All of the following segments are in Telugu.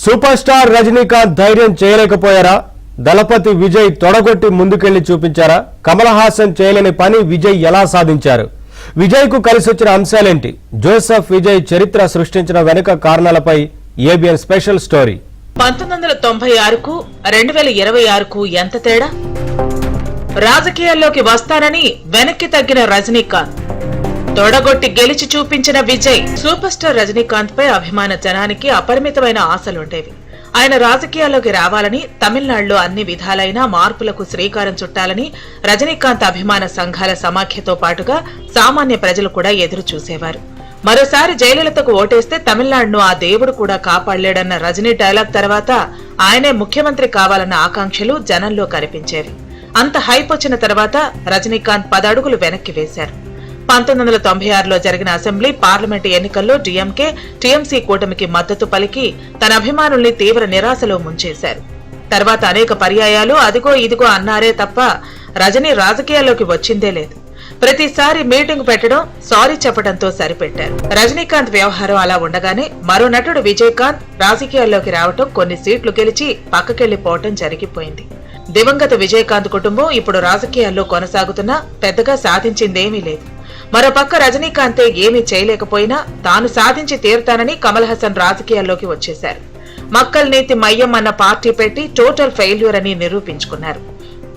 సూపర్ స్టార్ రజనీకాంత్ ధైర్యం చేయలేకపోయారా? దళపతి విజయ్ తొడగొట్టి ముందుకెళ్లి చూపించారా? కమల్ హాసన్ చేయలేని పని విజయ్ ఎలా సాధించారు? విజయ్ కు కలిసొచ్చిన అంశాలేంటి? జోసెఫ్ విజయ్ చరిత్ర సృష్టించిన వెనుక కారణాలపై ఏబిఎన్ స్పెషల్ స్టోరీ. 1996కు 2026కు ఎంత తేడా? రాజకీయాల్లోకి వస్తానని వెనక్కి తగ్గిన రజనీకాంత్, తొడగొట్టి గెలిచి చూపించిన విజయ్. సూపర్ స్టార్ రజనీకాంత్ పై అభిమాన జనానికి అపరిమితమైన ఆశలుండేవి. ఆయన రాజకీయాల్లోకి రావాలని, తమిళనాడులో అన్ని విధాలైన మార్పులకు శ్రీకారం చుట్టాలని రజనీకాంత్ అభిమాన సంఘాల సమాఖ్యతో పాటుగా సామాన్య ప్రజలు కూడా ఎదురు చూసేవారు. మరోసారి జయలలితకు ఓటేస్తే తమిళనాడును ఆ దేవుడు కూడా కాపాడలేడన్న రజనీ డైలాగ్ తర్వాత ఆయనే ముఖ్యమంత్రి కావాలన్న ఆకాంక్షలు జనంలో కనిపించేవి. అంత హైప్ వచ్చిన తర్వాత రజనీకాంత్ 10 అడుగులు వెనక్కి వేశారు. 1996లో జరిగిన అసెంబ్లీ, పార్లమెంటు ఎన్నికల్లో డీఎంకే, టీఎంసీ కూటమికి మద్దతు పలికి తన అభిమానుల్ని తీవ్ర నిరాశలో ముంచేశారు. తర్వాత అనేక పర్యాయాలు అదిగో ఇదిగో అన్నారే తప్ప రజనీ రాజకీయాల్లోకి వచ్చిందే లేదు. ప్రతిసారి మీటింగ్ పెట్టడం, సారీ చెప్పడంతో సరిపెట్టారు. రజనీకాంత్ వ్యవహారం అలా ఉండగానే మరో నటుడు విజయకాంత్ రాజకీయాల్లోకి రావటం, కొన్ని సీట్లు గెలిచి పక్కకెళ్లిపోవటం జరిగిపోయింది. దివంగత విజయకాంత్ కుటుంబం ఇప్పుడు రాజకీయాల్లో కొనసాగుతున్నా పెద్దగా సాధించిందేమీ లేదు. మరోపక్క రజనీకాంతే ఏమీ చేయలేకపోయినా తాను సాధించి తీరుతానని కమల్ హాసన్ రాజకీయాల్లోకి వచ్చేశారు. మక్కల్ నీతి మయ్యం అన్న పార్టీ పెట్టి టోటల్ ఫెయిల్యూర్ అని నిరూపించుకున్నారు.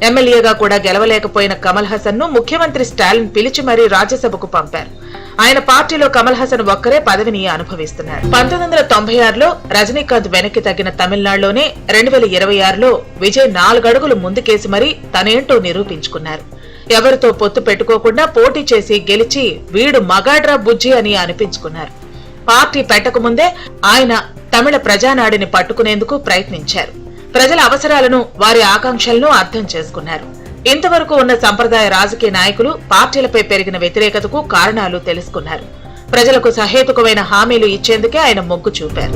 ఎమ్మెల్యేగా కూడా గెలవలేకపోయిన కమల్ హాసన్ ను ముఖ్యమంత్రి స్టాలిన్ పిలిచి మరీ రాజ్యసభకు పంపారు. ఆయన పార్టీలో కమల్ హాసన్ ఒక్కరే పదవిని అనుభవిస్తున్నారు. 1996లో రజనీకాంత్ వెనక్కి తగ్గిన తమిళనాడులోనే 2026లో విజయ్ 4 అడుగులు ముందుకేసి మరీ తనేంటో నిరూపించుకున్నారు. ఎవరితో పొత్తు పెట్టుకోకుండా పోటీ చేసి గెలిచి వీడు మగాడ్రా బుజ్జి అని అనిపించుకున్నారు. పార్టీ పెట్టకముందే ఆయన తమిళ ప్రజానాడిని పట్టుకునేందుకు ప్రయత్నించారు. ప్రజల అవసరాలను, వారి ఆకాంక్షలను అర్థం చేసుకున్నారు. ఇంతవరకు ఉన్న సంప్రదాయ రాజకీయ నాయకులు పార్టీలపై పెరిగిన వ్యతిరేకతకు కారణాలు తెలుసుకున్నారు. ప్రజలకు సహేతుకమైన హామీలు ఇచ్చేందుకే ఆయన మొగ్గు చూపారు.